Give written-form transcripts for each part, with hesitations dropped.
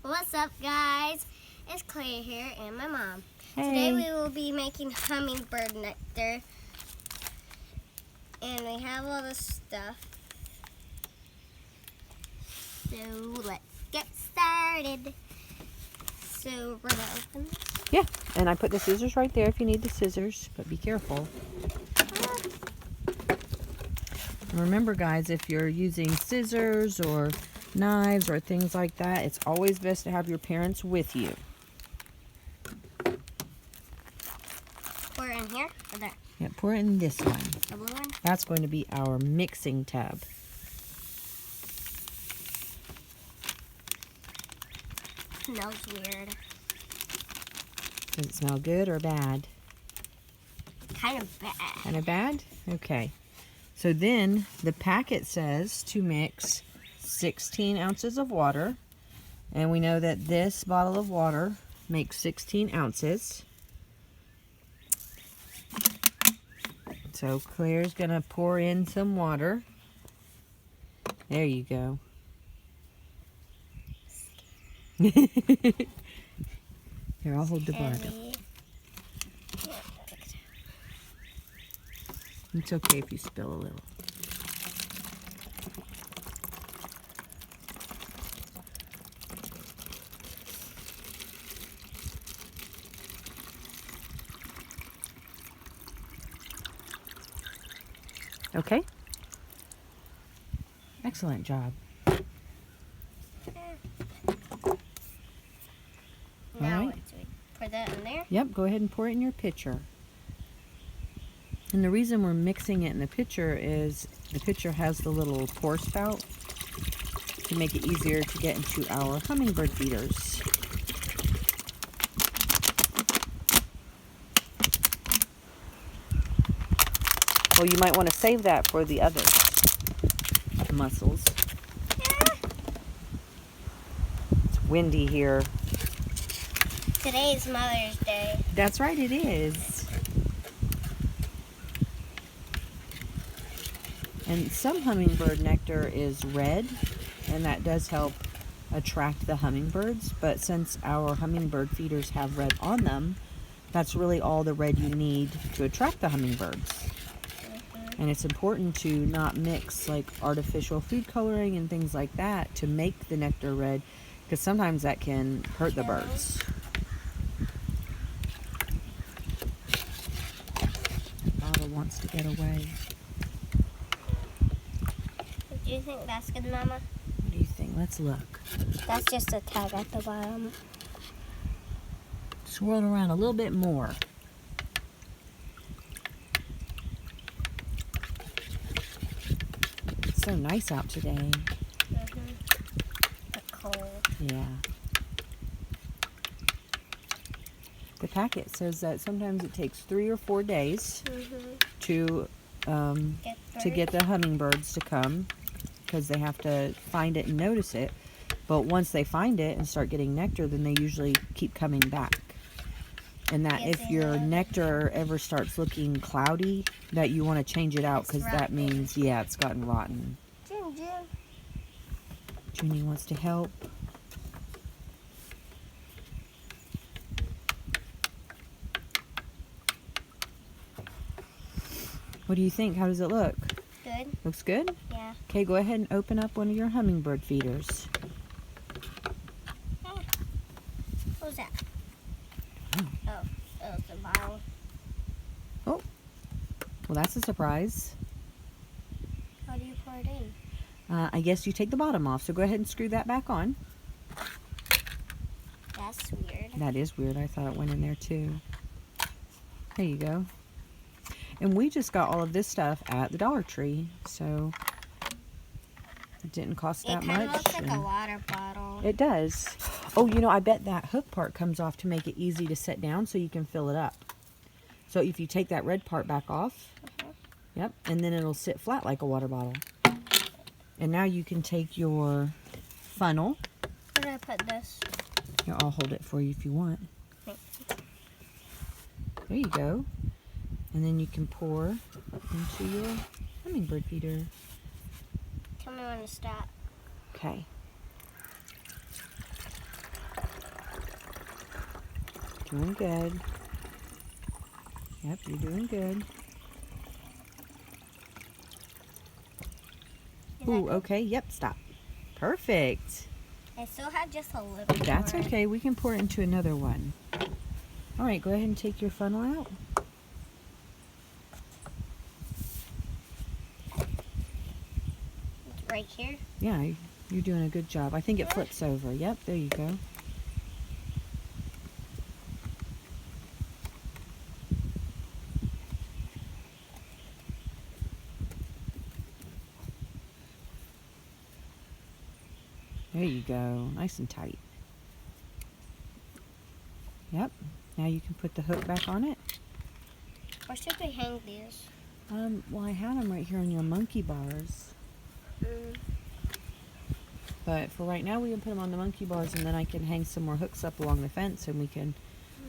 What's up, guys? It's Clare here and my mom. Hey. Today we will be making hummingbird nectar. And we have all this stuff. So let's get started. So we're going to open this. Yeah, and I put the scissors right there if you need the scissors, but be careful. And remember, guys, if you're using scissors or knives or things like that, it's always best to have your parents with you. Pour it in here or there? Yeah, pour it in this one. The blue one? That's going to be our mixing tub. Smells weird. Does it smell good or bad? Kind of bad. Kind of bad? Okay. So then the packet says to mix 16 ounces of water. And we know that this bottle of water makes 16 ounces. So Claire's going to pour in some water. There you go. Here, I'll hold the bottle. It's okay if you spill a little. Okay? Excellent job. Now All right. what do we pour that in there? Yep, go ahead and pour it in your pitcher. And the reason we're mixing it in the pitcher is the pitcher has the little pour spout to make it easier to get into our hummingbird feeders. Well, you might want to save that for the other mussels. It's windy here. Today's Mother's Day. That's right, it is. And some hummingbird nectar is red, and that does help attract the hummingbirds. But since our hummingbird feeders have red on them, that's really all the red you need to attract the hummingbirds. And it's important to not mix like artificial food coloring and things like that to make the nectar red, because sometimes that can hurt the birds. The bottle wants to get away. Do you think that's good, Mama? What do you think? Let's look. That's just a tag at the bottom. Swirl it around a little bit more. It's so nice out today. But cold. Yeah. The packet says that sometimes it takes 3 or 4 days to get the hummingbirds to come, because they have to find it and notice it. But once they find it and start getting nectar, then they usually keep coming back. And that if your nectar ever starts looking cloudy, that you want to change it out, because that means, yeah, it's gotten rotten. Junie wants to help. What do you think? How does it look? Good. Looks good? Yeah. Okay, go ahead and open up one of your hummingbird feeders. What was that? Oh. Oh, it was the bottle. Oh, well, that's a surprise. How do you pour it in? I guess you take the bottom off, so go ahead and screw that back on. That's weird. That is weird. I thought it went in there too. There you go. And we just got all of this stuff at the Dollar Tree, so it didn't cost that much. It kind of looks like a water bottle. It does. Oh, you know, I bet that hook part comes off to make it easy to set down so you can fill it up. So if you take that red part back off, yep, and then it'll sit flat like a water bottle. And now you can take your funnel. Where do I put this? Here, I'll hold it for you if you want. There you go. And then you can pour into your hummingbird feeder. Tell me when to stop. Okay. Doing good. Yep, you're doing good. Ooh, okay. Yep, stop. Perfect. I still have just a little That's more. okay. We can pour it into another one. All right, go ahead and take your funnel out. It's right here. Yeah, you're doing a good job. I think it flips over. Yep, there you go. There you go. Nice and tight. Yep. Now you can put the hook back on it. Where should we hang these? Well, I had them right here on your monkey bars. But for right now, we can put them on the monkey bars, and then I can hang some more hooks up along the fence, and we can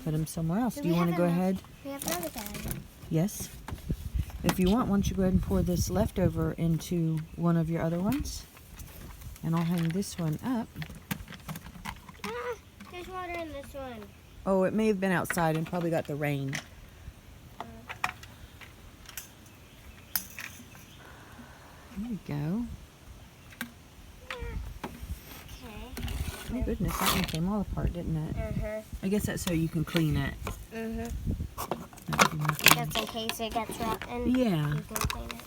put them somewhere else. Do you want to go ahead? We have another bag. Yes. If you want, why don't you go ahead and pour this leftover into one of your other ones? And I'll hang this one up. Ah, there's water in this one. Oh, it may have been outside and probably got the rain. There we go. Okay. Oh goodness, that one came all apart, didn't it? I guess that's so you can clean it. Just in case it gets rotten. Yeah. You can clean it.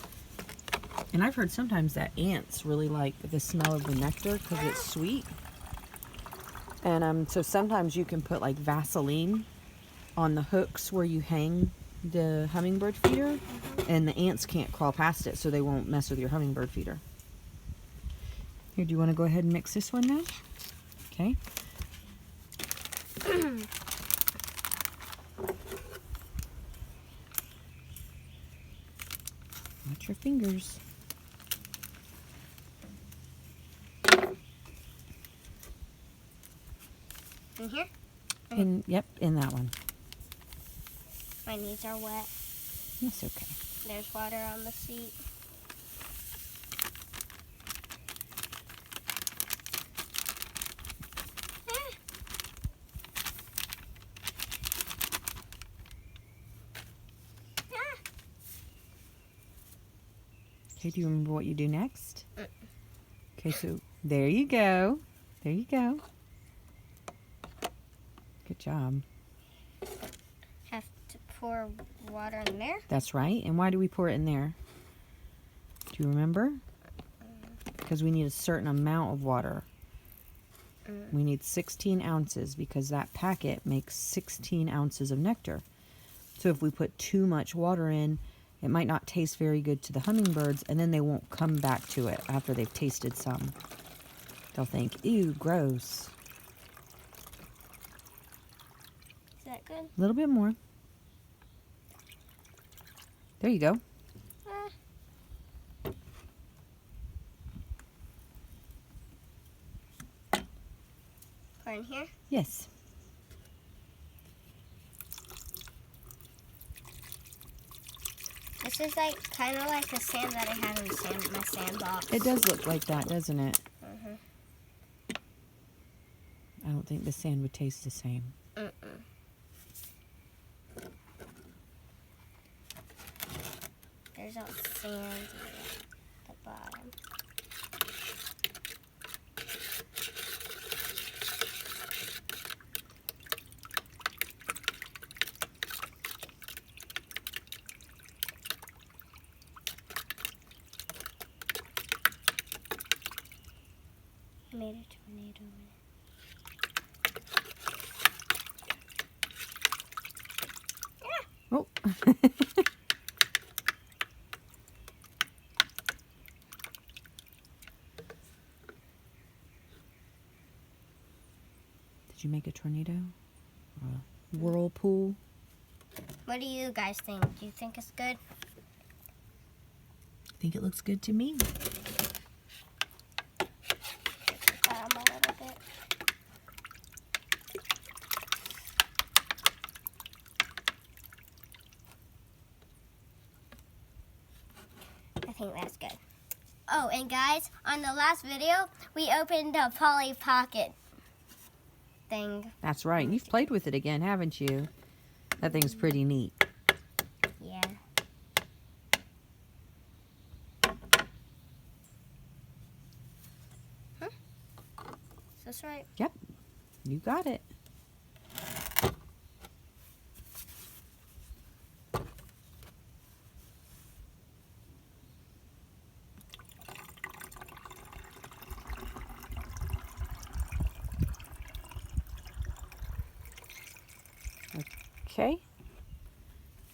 And I've heard sometimes that ants really like the smell of the nectar because it's sweet. And so sometimes you can put like Vaseline on the hooks where you hang the hummingbird feeder, and the ants can't crawl past it, so they won't mess with your hummingbird feeder. Here, do you want to go ahead and mix this one now? Okay. Watch your fingers. In here? Yep, in that one. My knees are wet. That's okay. There's water on the seat. Okay, do you remember what you do next? Okay, so there you go. There you go. Good job. Have to pour water in there? That's right. And why do we pour it in there? Do you remember? Because we need a certain amount of water. We need 16 ounces because that packet makes 16 ounces of nectar. So if we put too much water in, it might not taste very good to the hummingbirds, and then they won't come back to it after they've tasted some. They'll think, ew, gross. Is that good? A little bit more. There you go. Pour in here? Yes. This is like kind of like the sand that I have in my sandbox. It does look like that, doesn't it? I don't think the sand would taste the same. There's all sand at the bottom. I made a tornado in it. Oh. Did you make a tornado? Or a whirlpool? What do you guys think? Do you think it's good? I think it looks good to me. A little bit. I think that's good. Oh, and guys, on the last video, we opened a Polly Pocket. thing. That's right. You've played with it again, haven't you? That thing's pretty neat. Yeah. Huh? That's right. Yep. You got it. Okay.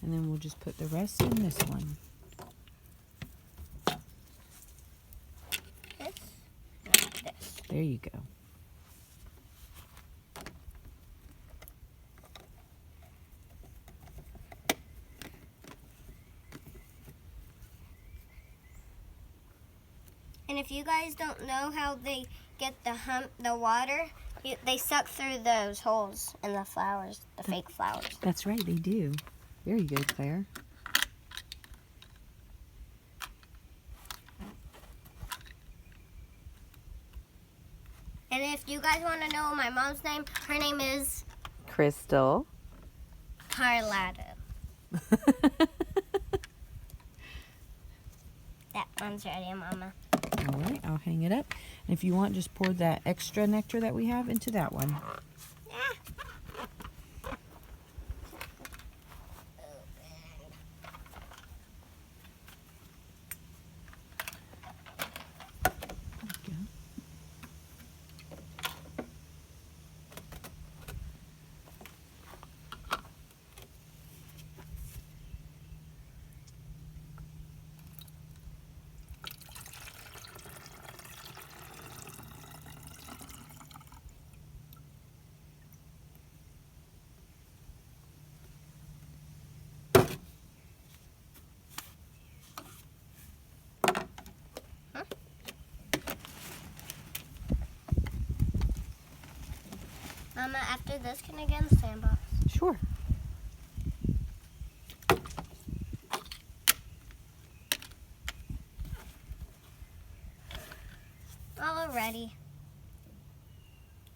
And then we'll just put the rest in this one. This? No, this. There you go. And if you guys don't know how they get the water, they suck through those holes in the flowers, the fake flowers. That's right, they do. Very good, Claire. And if you guys want to know my mom's name, her name is Crystal. Carlotta. That one's ready, Mama. All right, I'll hang it up. And if you want, just pour that extra nectar that we have into that one. Mama, after this, can I get in the sandbox? Sure. Alrighty.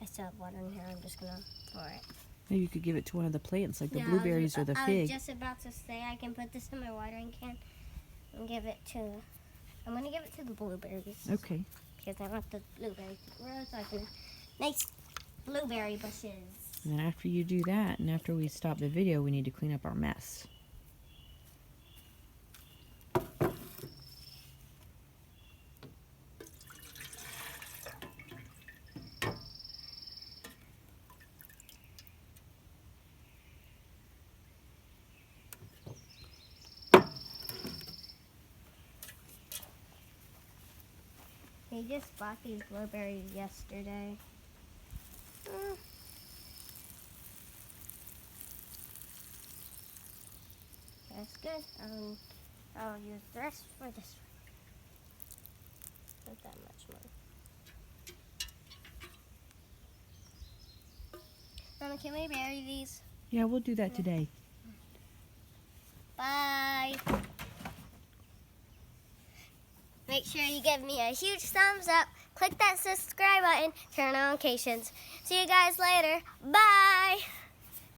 I still have water in here. I'm just gonna pour it. Maybe you could give it to one of the plants, like the blueberries or the I fig. was just about to say I can put this in my watering can and give it to. I'm gonna give it to the blueberries. Okay. Because I want the blueberries to grow so I can nice blueberry bushes. And then after you do that, and after we stop the video, we need to clean up our mess. We just bought these blueberries yesterday. That's good. I'll use the rest for this one. Not that much more. Mama, can we bury these? Yeah, we'll do that today. Bye. Make sure you give me a huge thumbs up. Click that subscribe button. Turn on notifications. See you guys later. Bye.